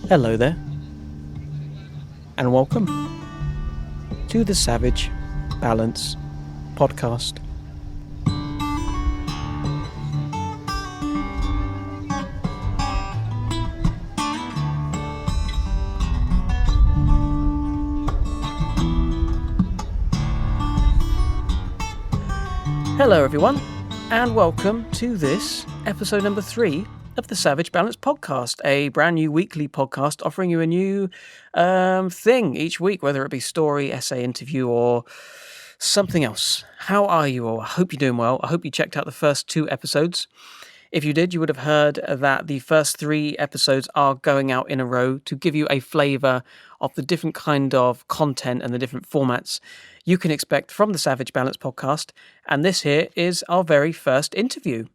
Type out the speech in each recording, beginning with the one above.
Hello there, and welcome to the Savage Balance podcast. Hello everyone, and welcome to this episode number 3 of the Savage Balance podcast, a brand new weekly podcast offering you a new thing each week, whether it be story, essay, interview, or something else. How are you all? I hope you're doing well. I hope you checked out the first 2 episodes. If you did, you would have heard that the first 3 episodes are going out in a row to give you a flavour of the different kind of content and the different formats you can expect from the Savage Balance podcast. And this here is our very first interview.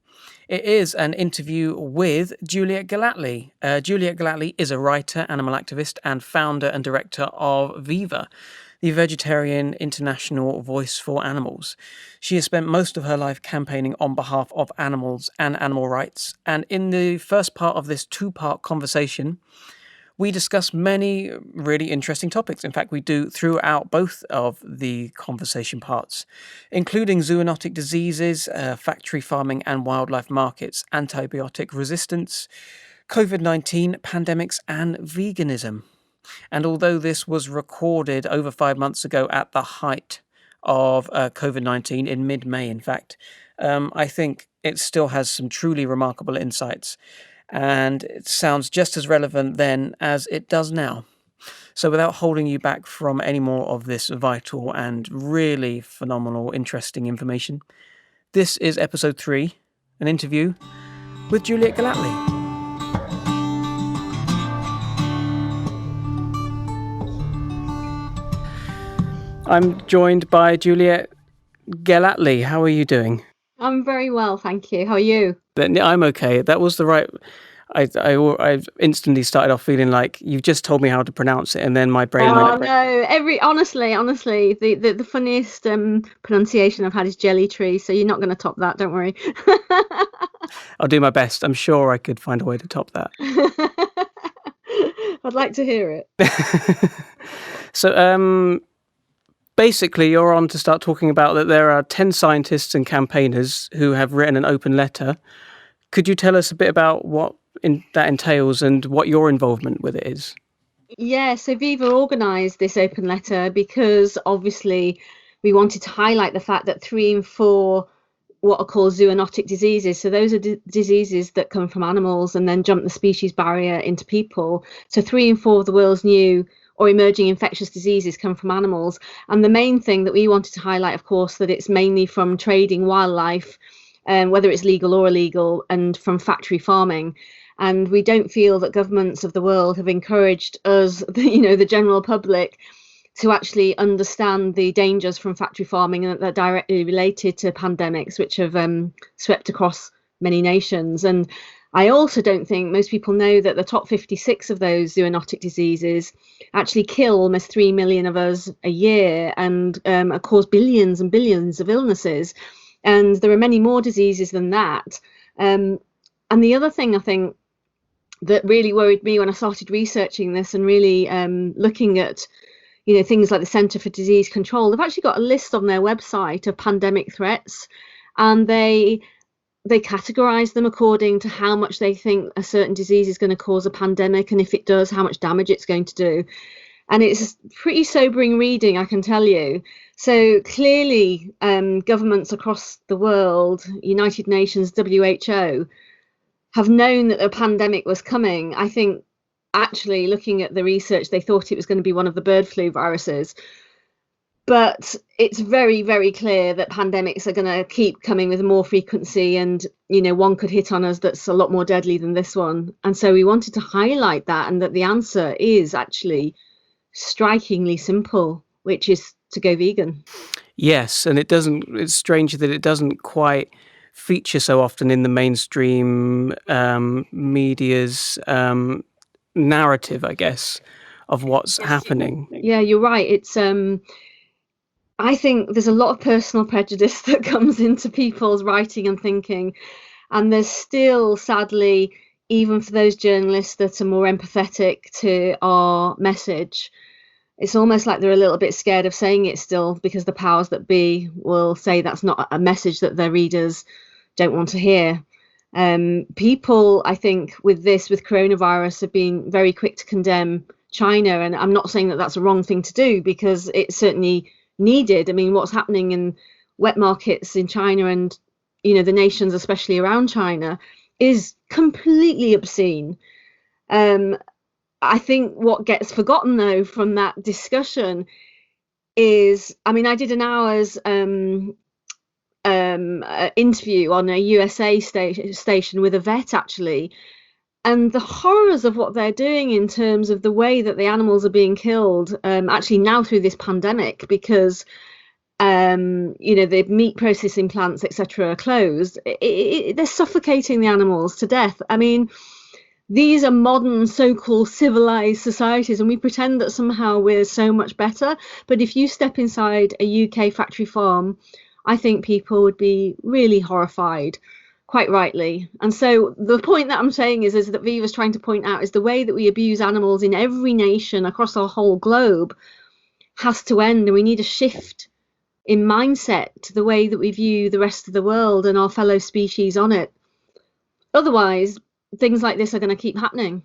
It is an interview with Juliet Gellatley. Juliet Gellatley is a writer, animal activist, and founder and director of Viva, the vegetarian international voice for animals. She has spent most of her life campaigning on behalf of animals and animal rights. And in the first part of this 2-part conversation, we discuss many really interesting topics. In fact, we do throughout both of the conversation parts, including zoonotic diseases, factory farming and wildlife markets, antibiotic resistance, COVID-19 pandemics, and veganism. And although this was recorded over 5 months ago at the height of COVID-19 in mid-May, in fact, I think it still has some truly remarkable insights. And it sounds just as relevant then as it does now. So without holding you back from any more of this vital and really phenomenal, interesting information, this is episode 3, an interview with Juliet Gellatley. I'm joined by Juliet Gellatley. How are you doing? I'm very well, thank you. How are you? I'm okay. That was the right... I instantly started off feeling like you've just told me how to pronounce it, and then my brain went... Oh no! Honestly, the funniest pronunciation I've had is jelly tree. So you're not going to top that. Don't worry. I'll do my best. I'm sure I could find a way to top that. I'd like to hear it. So, basically, you're on to start talking about that there are 10 scientists and campaigners who have written an open letter. Could you tell us a bit about what that entails and what your involvement with it is? Yeah, so Viva organised this open letter because obviously we wanted to highlight the fact that 3 in 4 what are called zoonotic diseases. So those are diseases that come from animals and then jump the species barrier into people. So 3 in 4 of the world's new or emerging infectious diseases come from animals. And the main thing that we wanted to highlight, of course, that it's mainly from trading wildlife, whether it's legal or illegal, and from factory farming. And we don't feel that governments of the world have encouraged us, the general public, to actually understand the dangers from factory farming and that they're directly related to pandemics, which have swept across many nations. And I also don't think most people know that the top 56 of those zoonotic diseases actually kill almost 3 million of us a year and cause billions and billions of illnesses. And there are many more diseases than that. And the other thing I think that really worried me when I started researching this and really looking at, things like the Centre for Disease Control, they've actually got a list on their website of pandemic threats, and they categorize them according to how much they think a certain disease is going to cause a pandemic, and if it does, how much damage it's going to do. And it's pretty sobering reading, I can tell you. So clearly, governments across the world, United Nations, WHO, have known that a pandemic was coming. I think actually looking at the research, they thought it was going to be one of the bird flu viruses. But it's very, very clear that pandemics are going to keep coming with more frequency, and one could hit on us that's a lot more deadly than this one. And so we wanted to highlight that, and that the answer is actually strikingly simple, which is to go vegan. Yes, and it's strange that it doesn't quite feature so often in the mainstream media's narrative, I guess, of what's happening. Yeah, you're right. It's I think there's a lot of personal prejudice that comes into people's writing and thinking, and there's still, sadly, even for those journalists that are more empathetic to our message, it's almost like they're a little bit scared of saying it still, because the powers that be will say that's not a message that their readers don't want to hear. People, I think, with coronavirus, have been very quick to condemn China, and I'm not saying that that's a wrong thing to do, because it's certainly needed. I mean, what's happening in wet markets in China and, you know, the nations, especially around China, is completely obscene. I think what gets forgotten, though, from that discussion is, I mean, I did an hour's interview on a USA station with a vet, actually, and the horrors of what they're doing in terms of the way that the animals are being killed, actually now through this pandemic, because you know, the meat processing plants, etc., are closed. They're suffocating the animals to death. I mean, these are modern so-called civilized societies, and we pretend that somehow we're so much better. But if you step inside a UK factory farm, I think people would be really horrified, quite rightly. And so the point that I'm saying is that Viva's trying to point out is the way that we abuse animals in every nation across our whole globe has to end, and we need a shift in mindset to the way that we view the rest of the world and our fellow species on it. Otherwise, things like this are going to keep happening.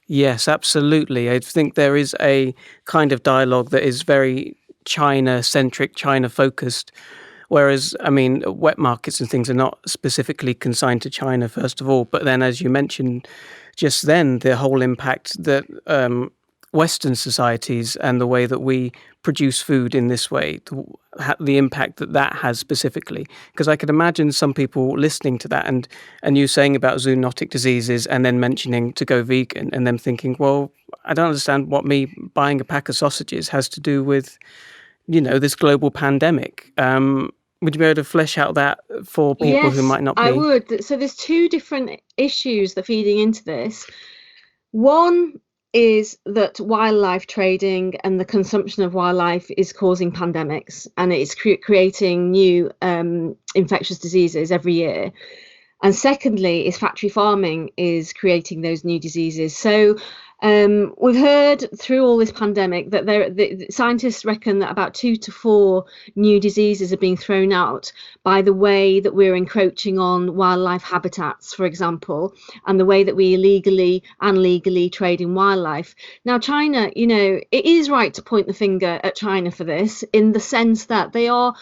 Yes, absolutely. I think there is a kind of dialogue that is very China-centric, China-focused, whereas, I mean, wet markets and things are not specifically consigned to China, first of all. But then, as you mentioned just then, the whole impact that Western societies and the way that we produce food in this way, the impact that has specifically. Because I could imagine some people listening to that and you saying about zoonotic diseases and then mentioning to go vegan and them thinking, well, I don't understand what me buying a pack of sausages has to do with, you know, this global pandemic. Would you be able to flesh out that for people who might not be? Yes, I would. So there's two different issues that are feeding into this. One is that wildlife trading and the consumption of wildlife is causing pandemics, and it's creating new infectious diseases every year. And secondly, is factory farming is creating those new diseases. So we've heard through all this pandemic that the scientists reckon that about 2 to 4 new diseases are being thrown out by the way that we're encroaching on wildlife habitats, for example, and the way that we illegally and legally trade in wildlife. Now, China, you know, it is right to point the finger at China for this, in the sense that they are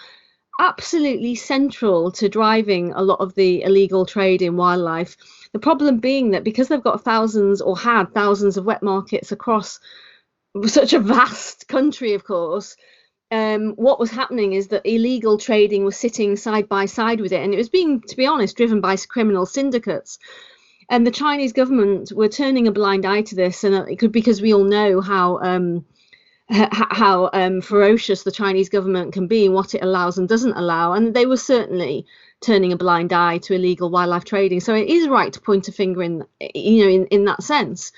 absolutely central to driving a lot of the illegal trade in wildlife. The problem being that because they've got thousands, or had thousands, of wet markets across such a vast country, of course, what was happening is that illegal trading was sitting side by side with it, and it was being, to be honest, driven by criminal syndicates. And the Chinese government were turning a blind eye to this, and it could, because we all know how ferocious the Chinese government can be and what it allows and doesn't allow, and they were certainly turning a blind eye to illegal wildlife trading. So it is right to point a finger in that sense.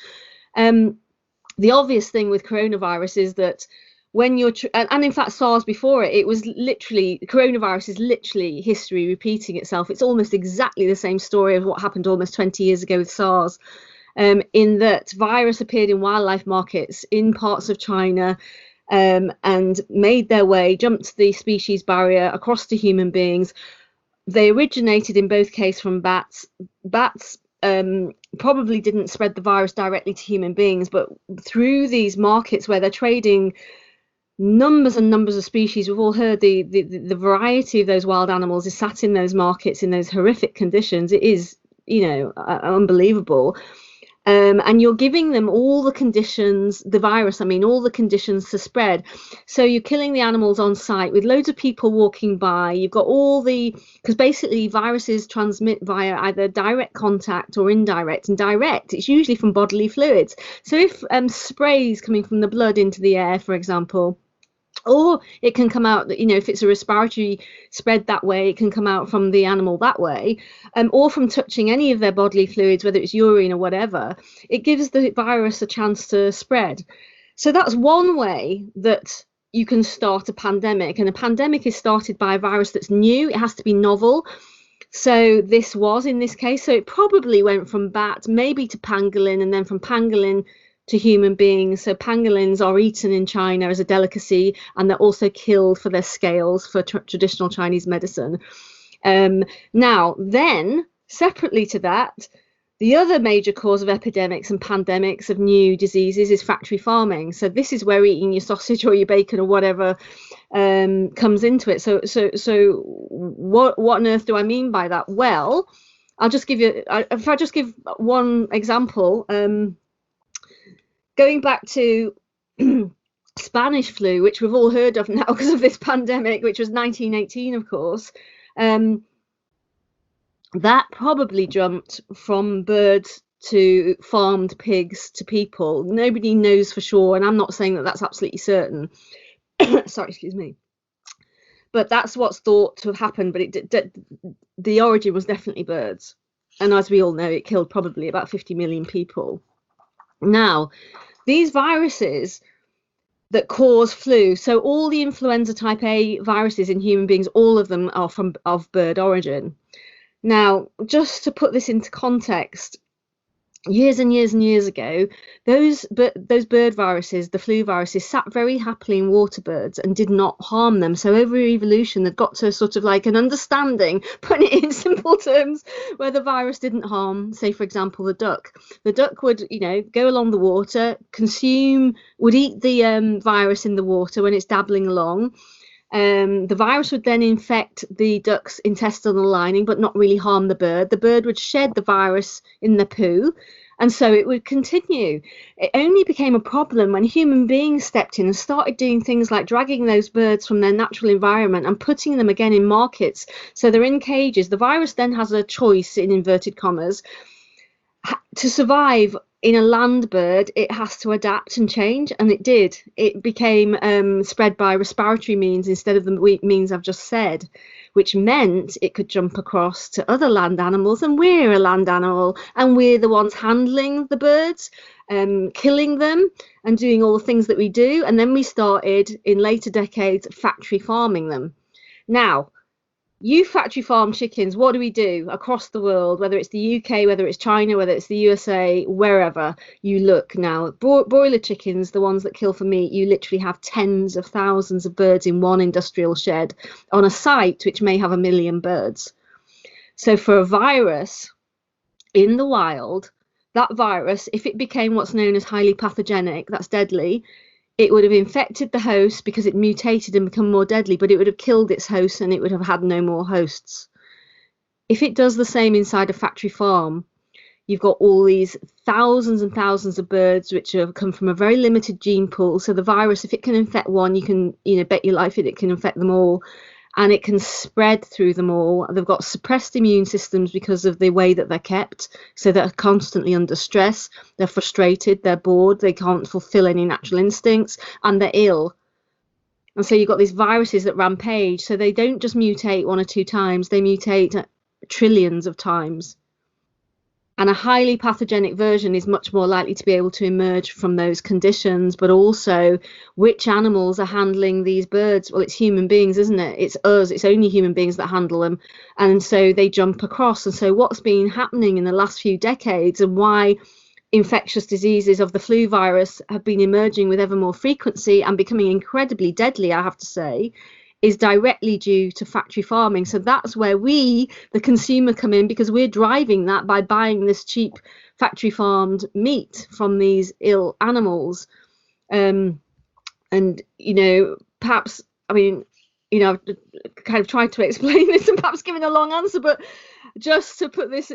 The obvious thing with coronavirus is that when you're and in fact SARS before it was literally, coronavirus is literally history repeating itself. It's almost exactly the same story of what happened almost 20 years ago with SARS. In that virus appeared in wildlife markets in parts of China, and made their way, jumped the species barrier across to human beings. They originated in both cases from bats. Bats probably didn't spread the virus directly to human beings, but through these markets where they're trading numbers and numbers of species, we've all heard the variety of those wild animals is sat in those markets in those horrific conditions. It is, you know, unbelievable. And you're giving them all the conditions, the virus, I mean, all the conditions to spread. So you're killing the animals on site with loads of people walking by. You've got all because basically viruses transmit via either direct contact or indirect. And direct, it's usually from bodily fluids. So if sprays coming from the blood into the air, for example, or it can come out, you know, if it's a respiratory spread that way, it can come out from the animal that way, or from touching any of their bodily fluids, whether it's urine or whatever. It gives the virus a chance to spread. So that's one way that you can start a pandemic. And a pandemic is started by a virus that's new. It has to be novel. So this was in this case, so it probably went from bat maybe to pangolin, and then from pangolin to human beings. So pangolins are eaten in China as a delicacy, and they're also killed for their scales for traditional Chinese medicine. Now, then, separately to that, the other major cause of epidemics and pandemics of new diseases is factory farming. So this is where eating your sausage or your bacon or whatever comes into it. So what on earth do I mean by that? Well, I'll just give you, if I just give one example, going back to Spanish flu, which we've all heard of now because of this pandemic, which was 1918, of course. That probably jumped from birds to farmed pigs to people. Nobody knows for sure, and I'm not saying that that's absolutely certain. Sorry, excuse me. But that's what's thought to have happened. But the origin was definitely birds, and as we all know, it killed probably about 50 million people. Now, these viruses that cause flu, so all the influenza type A viruses in human beings, all of them are of bird origin. Now, just to put this into context, years and years and years ago, those bird viruses, the flu viruses, sat very happily in water birds and did not harm them. So over evolution, they've got to sort of like an understanding, putting it in simple terms, where the virus didn't harm, say, for example, the duck. The duck would, go along the water, would eat the virus in the water when it's dabbling along. The virus would then infect the duck's intestinal lining, but not really harm the bird. The bird would shed the virus in the poo, and so it would continue. It only became a problem when human beings stepped in and started doing things like dragging those birds from their natural environment and putting them again in markets. So they're in cages. The virus then has a choice, in inverted commas, to survive. In a land bird, it has to adapt and change, and it did. It became spread by respiratory means instead of the means I've just said, which meant it could jump across to other land animals, and we're a land animal, and we're the ones handling the birds, killing them, and doing all the things that we do. And then we started, in later decades, factory farming them. Now, you factory farm chickens, what do we do across the world, whether it's the UK, whether it's China, whether it's the USA, wherever you look now? Broiler chickens, the ones that kill for meat, you literally have tens of thousands of birds in one industrial shed on a site which may have 1 million birds. So for a virus in the wild, that virus, if it became what's known as highly pathogenic, that's deadly, it would have infected the host because it mutated and become more deadly, but it would have killed its host and it would have had no more hosts. If it does the same inside a factory farm, you've got all these thousands and thousands of birds which have come from a very limited gene pool. So the virus, if it can infect one, you can bet your life it can infect them all, and it can spread through them all. They've got suppressed immune systems because of the way that they're kept, so they're constantly under stress, they're frustrated, they're bored, they can't fulfill any natural instincts, and they're ill. And so you've got these viruses that rampage. So they don't just mutate 1 or 2 times, they mutate trillions of times. And a highly pathogenic version is much more likely to be able to emerge from those conditions. But also, which animals are handling these birds? Well, it's human beings, isn't it? It's us. It's only human beings that handle them. And so they jump across. And so what's been happening in the last few decades, and why infectious diseases of the flu virus have been emerging with ever more frequency and becoming incredibly deadly, I have to say, is directly due to factory farming. So that's where we, the consumer, come in, because we're driving that by buying this cheap factory farmed meat from these ill animals. And, perhaps, I've kind of tried to explain this and perhaps given a long answer, but just to put this,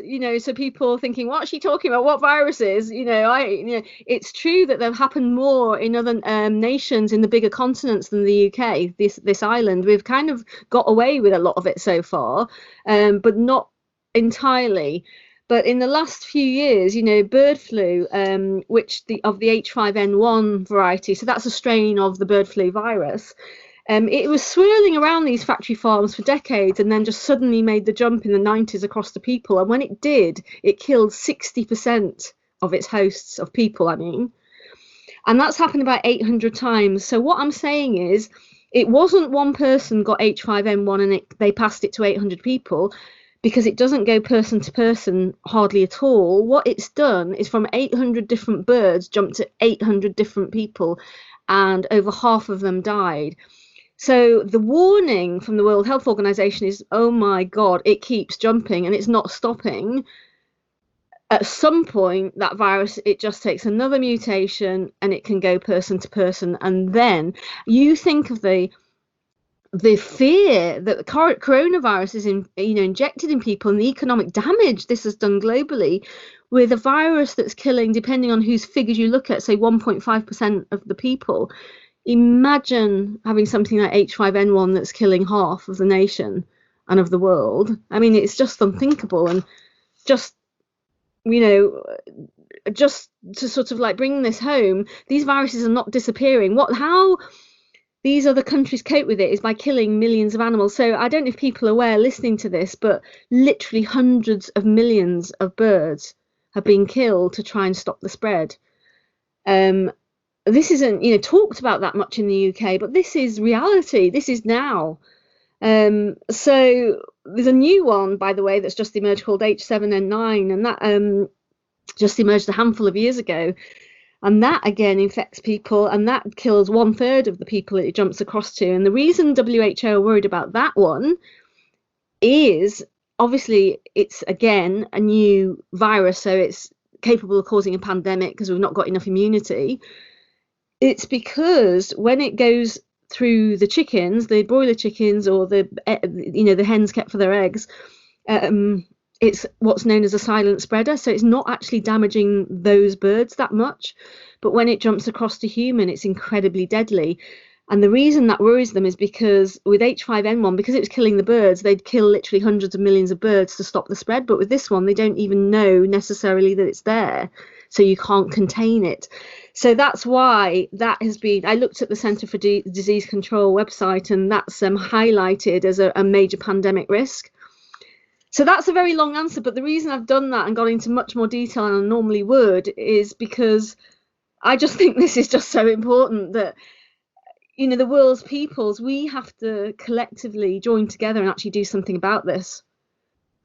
so people are thinking, what's she talking about? What viruses? It's true that they've happened more in other nations in the bigger continents than the UK. This island, we've kind of got away with a lot of it so far, but not entirely. But in the last few years, bird flu, which of the H5N1 variety, so that's a strain of the bird flu virus. It was swirling around these factory farms for decades, and then just suddenly made the jump in the 90s across to people. And when it did, it killed 60% of its hosts, of people, And that's happened about 800 times. So what I'm saying is, it wasn't one person got H5N1 and they passed it to 800 people. because it doesn't go person to person hardly at all. What it's done is from 800 different birds jumped to 800 different people, and over half of them died. So the warning from the World Health Organization is, oh my God, it keeps jumping and it's not stopping. At some point, that virus, it just takes another mutation and it can go person to person. And then you think of the fear that the coronavirus is injected in people, and the economic damage this has done globally, with a virus that's killing, depending on whose figures you look at, say 1.5% of the people. Imagine having something like H5N1 that's killing half of the nation and of the world. I mean, it's just unthinkable. And just just to sort of like bring this home, these viruses are not disappearing. How these other countries cope with it is by killing millions of animals. So I don't know if people are aware listening to this, but literally hundreds of millions of birds have been killed to try and stop the spread. This isn't talked about that much in the UK, but this is reality. This is now. So there's a new one, by the way, that's just emerged called H7N9, and that just emerged a handful of years ago. And that again infects people, and that kills 1/3 of the people it jumps across to. And the reason WHO are worried about that one is obviously it's again a new virus, so it's capable of causing a pandemic because we've not got enough immunity. It's because when it goes through the chickens, the broiler chickens, or the hens kept for their eggs, it's what's known as a silent spreader. So it's not actually damaging those birds that much. But when it jumps across to human, it's incredibly deadly. And the reason that worries them is because with H5N1, because it was killing the birds, they'd kill literally hundreds of millions of birds to stop the spread. But with this one, they don't even know necessarily that it's there. So you can't contain it. So that's why that has been, I looked at the Centre for Disease Control website, and that's highlighted as a major pandemic risk. So that's a very long answer, but the reason I've done that and got into much more detail than I normally would is because I just think this is just so important that, the world's peoples, we have to collectively join together and actually do something about this.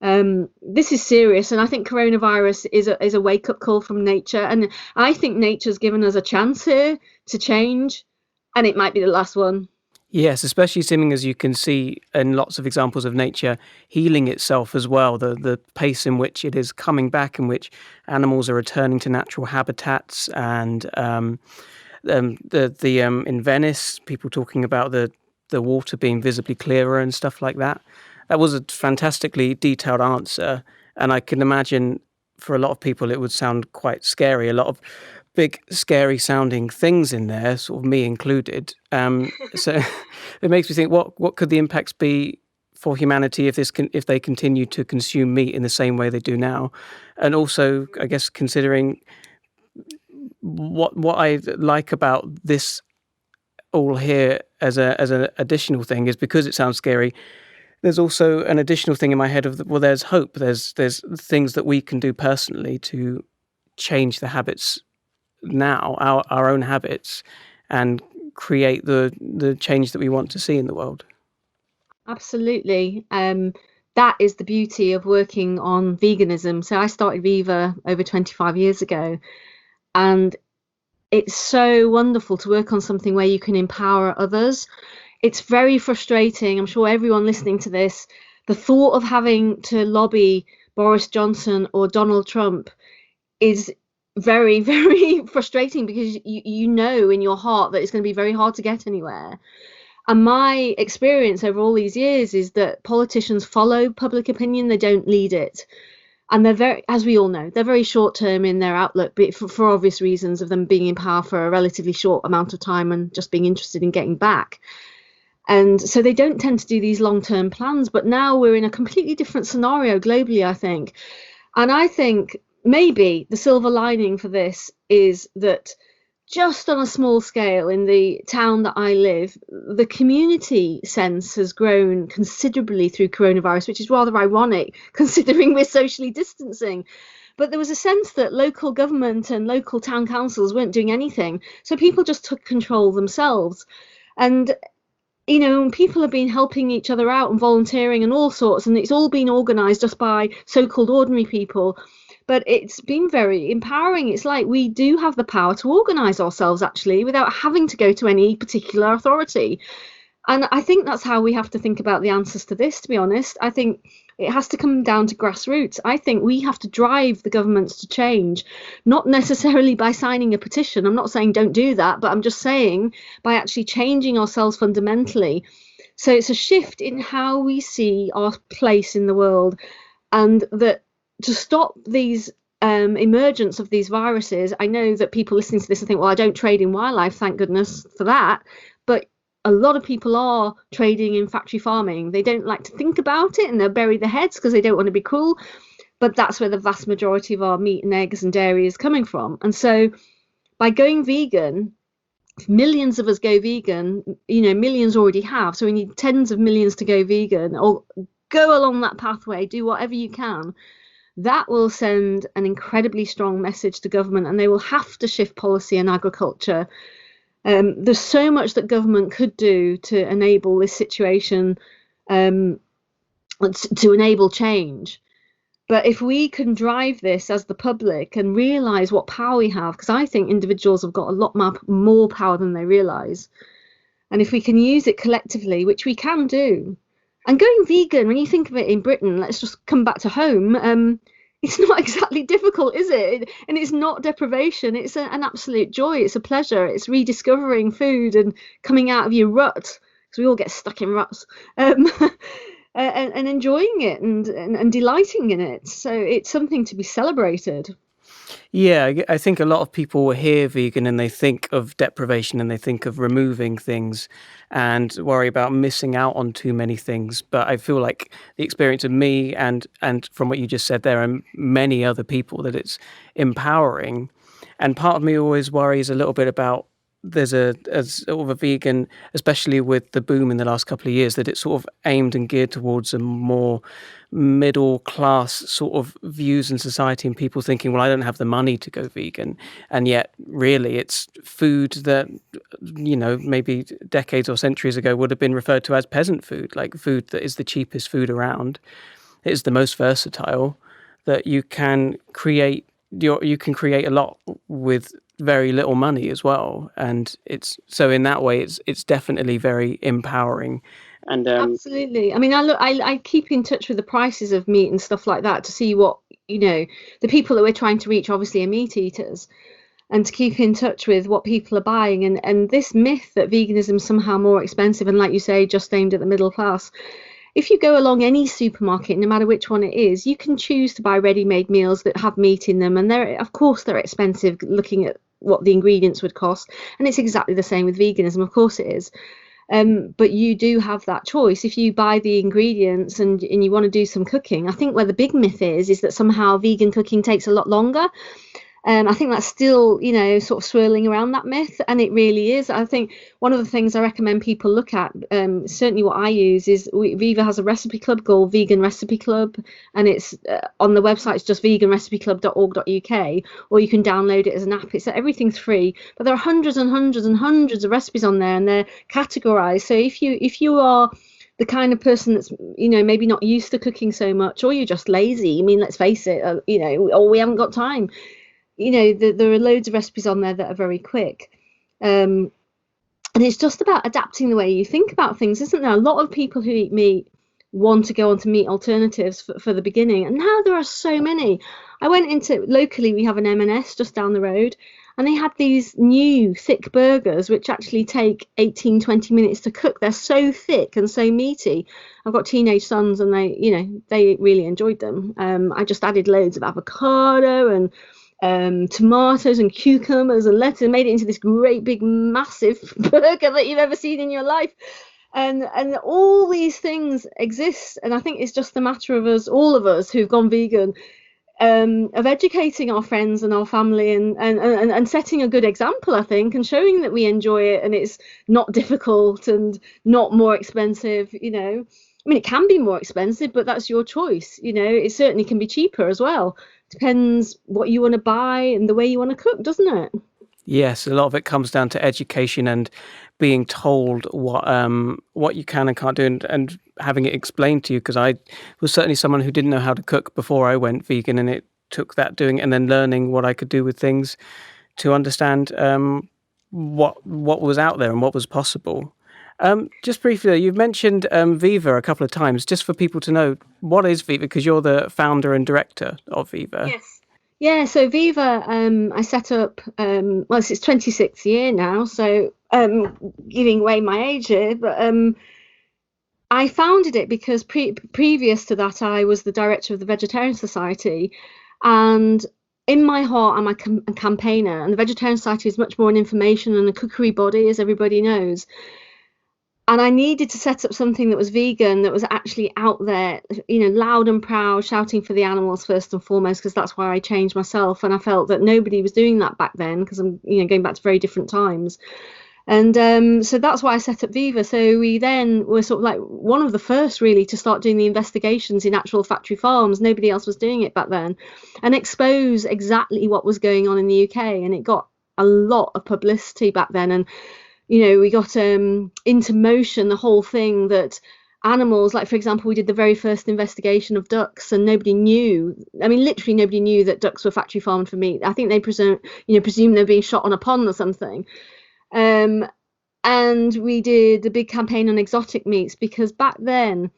This is serious, and I think coronavirus is a wake-up call from nature, and I think nature's given us a chance here to change, and it might be the last one. Yes, especially seeming as you can see in lots of examples of nature healing itself as well, the pace in which it is coming back, in which animals are returning to natural habitats, and in Venice, people talking about the water being visibly clearer and stuff like that. That was a fantastically detailed answer, and I can imagine for a lot of people it would sound quite scary. A lot of big, scary sounding things in there, sort of me included. So it makes me think, what could the impacts be for humanity if they continue to consume meat in the same way they do now? And also, I guess, considering what I like about this all here as an additional thing is, because it sounds scary, there's also an additional thing in my head of, there's hope. There's things that we can do personally to change the habits now, our own habits, and create the change that we want to see in the world. Absolutely. That is the beauty of working on veganism. So I started Viva over 25 years ago, and it's so wonderful to work on something where you can empower others. It's very frustrating. I'm sure everyone listening to this, the thought of having to lobby Boris Johnson or Donald Trump is very, very frustrating, because you know in your heart that it's going to be very hard to get anywhere. And my experience over all these years is that politicians follow public opinion, they don't lead it. And they're very, as we all know, they're very short term in their outlook, but for obvious reasons of them being in power for a relatively short amount of time and just being interested in getting back. And so they don't tend to do these long-term plans. But now we're in a completely different scenario globally, I think. And I think maybe the silver lining for this is that just on a small scale in the town that I live, the community sense has grown considerably through coronavirus, which is rather ironic considering we're socially distancing. But there was a sense that local government and local town councils weren't doing anything. So people just took control themselves. And you know, and people have been helping each other out and volunteering and all sorts, and it's all been organised just by so-called ordinary people. But it's been very empowering. It's like we do have the power to organise ourselves actually without having to go to any particular authority. And I think that's how we have to think about the answers to this, to be honest. I think it has to come down to grassroots. I think we have to drive the governments to change, not necessarily by signing a petition. I'm not saying don't do that, but I'm just saying by actually changing ourselves fundamentally. So it's a shift in how we see our place in the world, and that to stop these emergence of these viruses. I know that people listening to this and think, well, I don't trade in wildlife, thank goodness for that. But a lot of people are trading in factory farming. They don't like to think about it and they'll bury their heads because they don't want to be cruel. But that's where the vast majority of our meat and eggs and dairy is coming from. And so by going vegan, millions of us go vegan, you know, millions already have. So we need tens of millions to go vegan, or go along that pathway, do whatever you can. That will send an incredibly strong message to government, and they will have to shift policy and agriculture. There's so much that government could do to enable this situation, to enable change. But if we can drive this as the public and realise what power we have, because I think individuals have got a lot more power than they realise, and if we can use it collectively, which we can do. And going vegan, when you think of it in Britain, let's just come back to home, it's not exactly difficult, is it? And it's not deprivation. It's an absolute joy. It's a pleasure. It's rediscovering food and coming out of your rut, because we all get stuck in ruts, and enjoying it and delighting in it. So it's something to be celebrated. Yeah, I think a lot of people hear vegan and they think of deprivation and they think of removing things and worry about missing out on too many things. But I feel like the experience of me and from what you just said there and many other people, that it's empowering. And part of me always worries a little bit about there's a sort of a vegan, especially with the boom in the last couple of years, that it's sort of aimed and geared towards a more middle class sort of views in society, and people thinking, well, I don't have the money to go vegan. And yet really it's food that, you know, maybe decades or centuries ago would have been referred to as peasant food, like food that is the cheapest food around. It is the most versatile, that you can create a lot with very little money as well. And it's so in that way it's definitely very empowering. And Absolutely. I mean, I keep in touch with the prices of meat and stuff like that to see what, you know, the people that we're trying to reach obviously are meat eaters, and to keep in touch with what people are buying. And this myth that veganism is somehow more expensive and, like you say, just aimed at the middle class. If you go along any supermarket, no matter which one it is, you can choose to buy ready-made meals that have meat in them. And of course they're expensive looking at what the ingredients would cost. And it's exactly the same with veganism. Of course it is. But you do have that choice if you buy the ingredients and you want to do some cooking. I think where the big myth is that somehow vegan cooking takes a lot longer. I think that's still, you know, sort of swirling around that myth, and it really is. I think one of the things I recommend people look at, certainly what I use, is Viva has a recipe club called Vegan Recipe Club, and it's on the website. It's just veganrecipeclub.org.uk, or you can download it as an app. Everything's free, but there are hundreds and hundreds and hundreds of recipes on there, and they're categorized. So if you are the kind of person that's, you know, maybe not used to cooking so much, or you're just lazy, I mean, let's face it, you know, or we haven't got time, you know, there are loads of recipes on there that are very quick. And it's just about adapting the way you think about things, isn't there? A lot of people who eat meat want to go on to meat alternatives for the beginning. And now there are so many. I went into, locally, we have an M&S just down the road, and they had these new thick burgers, which actually take 18, 20 minutes to cook. They're so thick and so meaty. I've got teenage sons, and they really enjoyed them. I just added loads of avocado and tomatoes and cucumbers and lettuce, and made it into this great big massive burger that you've ever seen in your life. And all these things exist, and I think it's just a matter of us, all of us who've gone vegan, of educating our friends and our family, and setting a good example, I think, and showing that we enjoy it and it's not difficult and not more expensive. You know, I mean, it can be more expensive, but that's your choice. You know, it certainly can be cheaper as well. Depends what you want to buy and the way you want to cook, doesn't it? Yes, a lot of it comes down to education and being told what you can and can't do, and having it explained to you. Because I was certainly someone who didn't know how to cook before I went vegan, and it took that doing it and then learning what I could do with things to understand what was out there and what was possible. Just briefly, you've mentioned Viva a couple of times, just for people to know, what is Viva? Because you're the founder and director of Viva. Yes. Yeah, so Viva, I set up, well, it's its 26th year now, so giving away my age here, but I founded it because previous to that, I was the director of the Vegetarian Society, and in my heart, I'm a campaigner, and the Vegetarian Society is much more an information and a cookery body, as everybody knows. And I needed to set up something that was vegan, that was actually out there, loud and proud, shouting for the animals first and foremost, because that's why I changed myself. And I felt that nobody was doing that back then, because I'm, going back to very different times. And so that's why I set up Viva. So we then were sort of like one of the first really to start doing the investigations in actual factory farms. Nobody else was doing it back then, and expose exactly what was going on in the UK. And it got a lot of publicity back then. And we got into motion the whole thing that animals, like for example, we did the very first investigation of ducks, and nobody knew. I mean, literally nobody knew that ducks were factory farmed for meat. I think they presume they're being shot on a pond or something. And we did a big campaign on exotic meats, because back then,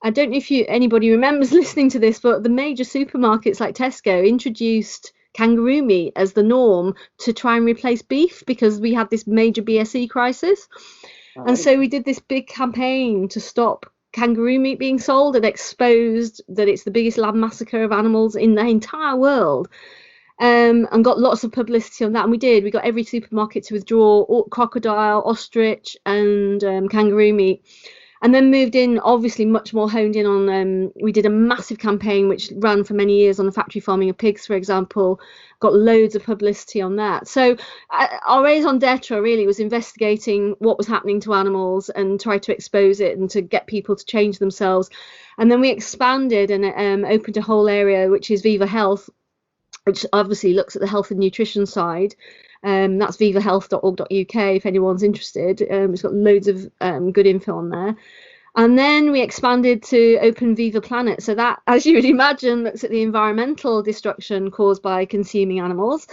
I don't know if anybody remembers listening to this, but the major supermarkets like Tesco introduced kangaroo meat as the norm to try and replace beef, because we had this major BSE crisis. And so we did this big campaign to stop kangaroo meat being sold, and exposed that it's the biggest lab massacre of animals in the entire world. And got lots of publicity on that. And we got every supermarket to withdraw crocodile, ostrich, and kangaroo meat. And then moved in, obviously much more honed in on, we did a massive campaign which ran for many years on the factory farming of pigs, for example, got loads of publicity on that. So our raison d'etre really was investigating what was happening to animals and try to expose it and to get people to change themselves. And then we expanded and opened a whole area, which is Viva Health, which obviously looks at the health and nutrition side. That's vivahealth.org.uk if anyone's interested. It's got loads of good info on there. And then we expanded to open Viva Planet. So that, as you would imagine, looks at the environmental destruction caused by consuming animals.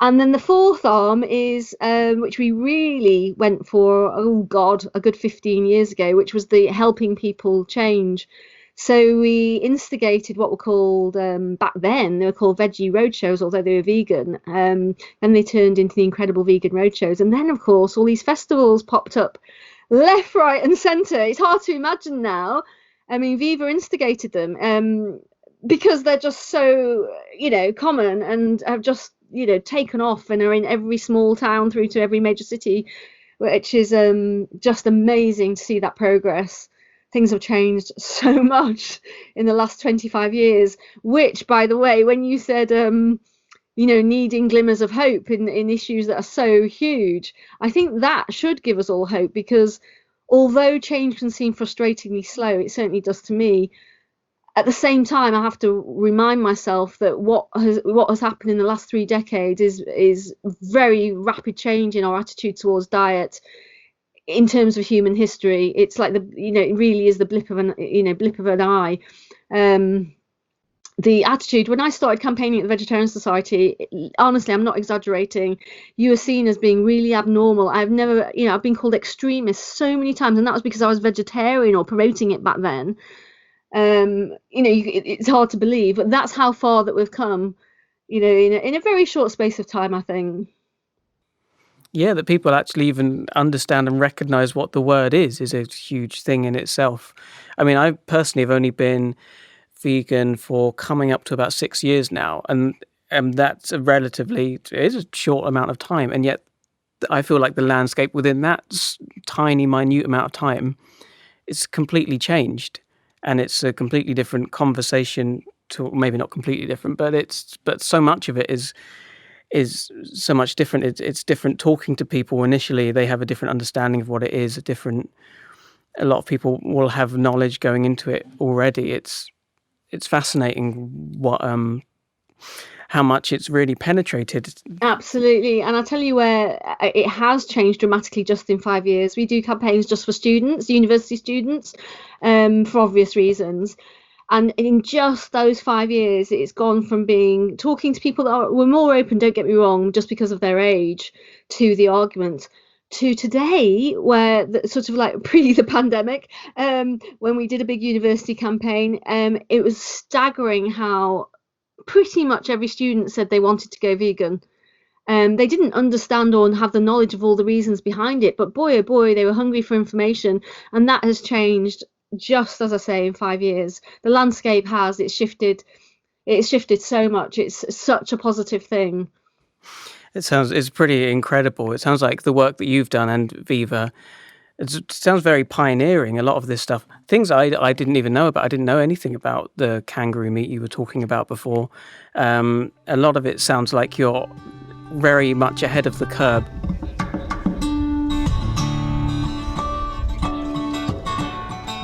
And then the fourth arm is, which we really went for, a good 15 years ago, which was the helping people change. So we instigated what were called, back then, they were called veggie roadshows, although they were vegan. Then they turned into the incredible vegan roadshows. And then, of course, all these festivals popped up left, right and centre. It's hard to imagine now. I mean, Viva instigated them because they're just so, common, and have just, taken off and are in every small town through to every major city, which is just amazing to see that progress. Things have changed so much in the last 25 years, which, by the way, when you said, needing glimmers of hope in issues that are so huge, I think that should give us all hope, because although change can seem frustratingly slow, it certainly does to me, at the same time, I have to remind myself that what has happened in the last 3 decades is very rapid change in our attitude towards diet. In terms of human history, it's like it really is the blip of an eye. The attitude, when I started campaigning at the Vegetarian Society, honestly, I'm not exaggerating, you were seen as being really abnormal. I've never, I've been called extremist so many times, and that was because I was vegetarian or promoting it back then. It's hard to believe, but that's how far that we've come, in a very short space of time, I think. Yeah, that people actually even understand and recognize what the word is a huge thing in itself. I mean, I personally have only been vegan for coming up to about 6 years now, and that's it is a short amount of time, and yet I feel like the landscape within that tiny, minute amount of time is completely changed, and it's a completely different conversation. To maybe not completely different, but so much of it is so much different. It's different talking to people. Initially, they have a different understanding of what it is. A lot of people will have knowledge going into it already. It's fascinating what how much it's really penetrated. Absolutely. And I'll tell you where it has changed dramatically just in 5 years. We do campaigns just for students, university students, for obvious reasons. And in just those 5 years, it's gone from talking to people that were more open, don't get me wrong, just because of their age, to the argument, to today, where sort of like pre the pandemic, when we did a big university campaign, it was staggering how pretty much every student said they wanted to go vegan. They didn't understand or have the knowledge of all the reasons behind it, but boy, oh boy, they were hungry for information, and that has changed just, as I say, in 5 years. The landscape it's shifted so much. It's such a positive thing. It's pretty incredible. It sounds like the work that you've done and Viva, it sounds very pioneering, a lot of this stuff. Things I didn't even know about. I didn't know anything about the kangaroo meat you were talking about before. A lot of it sounds like you're very much ahead of the curve.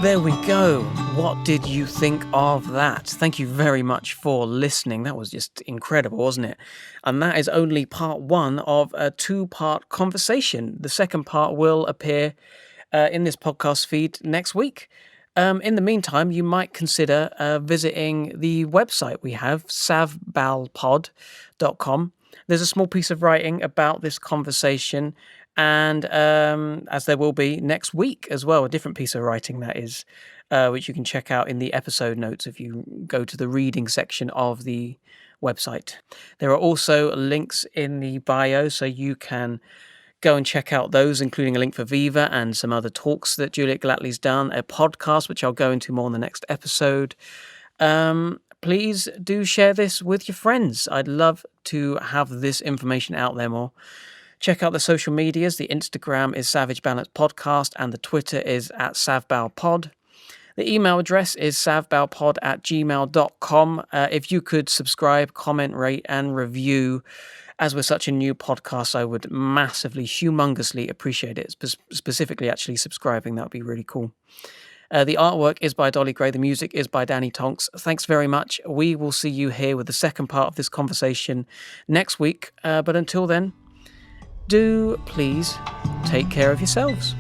There we go. What did you think of that? Thank you very much for listening. That was just incredible, wasn't it? And that is only part one of a 2-part conversation. The second part will appear in this podcast feed next week. In the meantime, you might consider visiting the website we have, savbalpod.com. There's a small piece of writing about this conversation, and as there will be next week as well, a different piece of writing that is, which you can check out in the episode notes if you go to the reading section of the website. There are also links in the bio, so you can go and check out those, including a link for Viva and some other talks that Juliet Gellatley's done, a podcast, which I'll go into more in the next episode. Please do share this with your friends. I'd love to have this information out there more. Check out the social medias. The Instagram is Savage Balance Podcast and the Twitter is @SavBalPod. The email address is savbalpod@gmail.com. If you could subscribe, comment, rate, and review, as we're such a new podcast, I would massively, humongously appreciate it. Specifically, actually subscribing, that would be really cool. The artwork is by Dolly Gray. The music is by Danny Tonks. Thanks very much. We will see you here with the second part of this conversation next week. But until then, do please take care of yourselves.